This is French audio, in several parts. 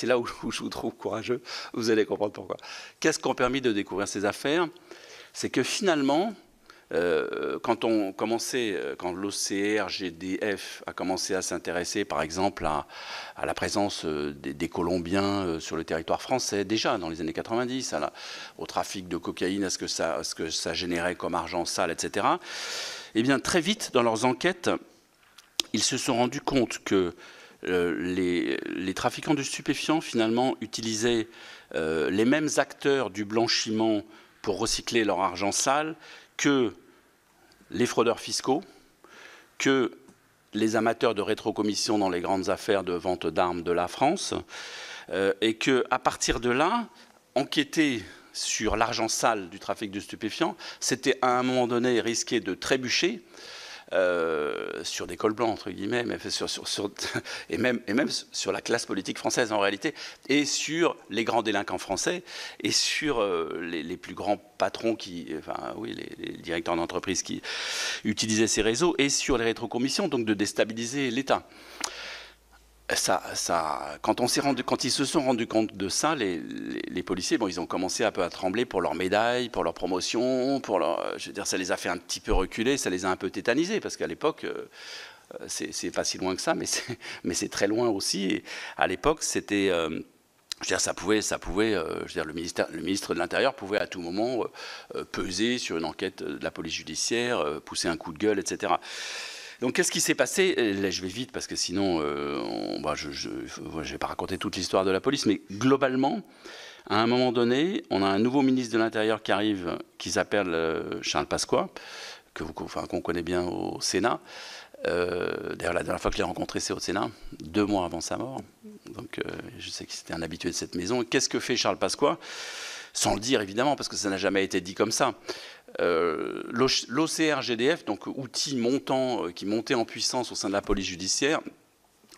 c'est là où je vous trouve courageux, vous allez comprendre pourquoi. Qu'est-ce qu'ont permis de découvrir ces affaires? C'est que finalement, quand l'OCRGDF a commencé à s'intéresser, par exemple, à la présence des Colombiens sur le territoire français, déjà dans les années 90, au trafic de cocaïne, à ce que ça générait comme argent sale, etc., eh bien, très vite, dans leurs enquêtes, ils se sont rendus compte que les trafiquants de stupéfiants, finalement, utilisaient les mêmes acteurs du blanchiment pour recycler leur argent sale que les fraudeurs fiscaux, que les amateurs de rétrocommission dans les grandes affaires de vente d'armes de la France, et qu'à partir de là, enquêter sur l'argent sale du trafic de stupéfiants, c'était à un moment donné risquer de trébucher sur des cols blancs, entre guillemets, mais et même sur la classe politique française en réalité, et sur les grands délinquants français, et sur les plus grands patrons les directeurs d'entreprise qui utilisaient ces réseaux, et sur les rétrocommissions, donc de déstabiliser l'État. Quand ils se sont rendus compte de ça, les policiers, bon, ils ont commencé un peu à trembler pour leurs médailles, pour leur promotion, je veux dire, ça les a fait un petit peu reculer, ça les a un peu tétanisés, parce qu'à l'époque, c'est pas si loin que ça, mais c'est très loin aussi. Et à l'époque, c'était, je veux dire, ça pouvait, je veux dire, le ministre de l'Intérieur pouvait à tout moment peser sur une enquête de la police judiciaire, pousser un coup de gueule, etc. Donc, qu'est-ce qui s'est passé? Là, je vais vite parce que sinon, je ne vais pas raconter toute l'histoire de la police, mais globalement, à un moment donné, on a un nouveau ministre de l'Intérieur qui arrive, qui s'appelle Charles Pasqua, qu'on connaît bien au Sénat. D'ailleurs, la dernière fois que je l'ai rencontré, c'est au Sénat, 2 mois avant sa mort. Donc, je sais que c'était un habitué de cette maison. Qu'est-ce que fait Charles Pasqua? Sans le dire, évidemment, parce que ça n'a jamais été dit comme ça. L'OCRGDF, donc outil qui montait en puissance au sein de la police judiciaire,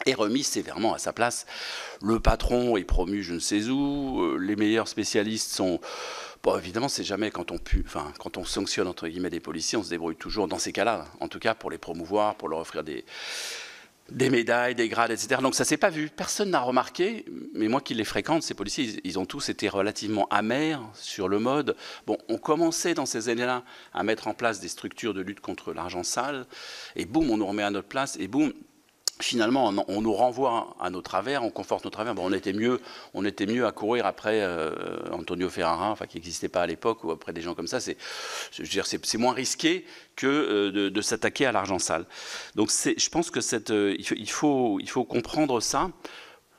est remis sévèrement à sa place. Le patron est promu je ne sais où, les meilleurs spécialistes sont... Bon, évidemment, c'est jamais quand on sanctionne, entre guillemets, des policiers, on se débrouille toujours dans ces cas-là, en tout cas pour les promouvoir, pour leur offrir des médailles, des grades, etc. Donc ça ne s'est pas vu. Personne n'a remarqué, mais moi qui les fréquente, ces policiers, ils ont tous été relativement amers sur le mode. Bon, on commençait dans ces années-là à mettre en place des structures de lutte contre l'argent sale, et boum, on nous remet à notre place, et boum, finalement, on nous renvoie à nos travers, on conforte nos travers. Bon, on était mieux à courir après Antonio Ferrara, qui n'existait pas à l'époque, ou après des gens comme ça. C'est moins risqué que de s'attaquer à l'argent sale. Donc, je pense que il faut comprendre ça.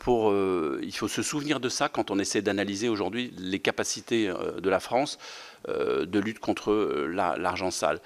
Il faut se souvenir de ça quand on essaie d'analyser aujourd'hui les capacités de la France de lutte contre l'argent sale.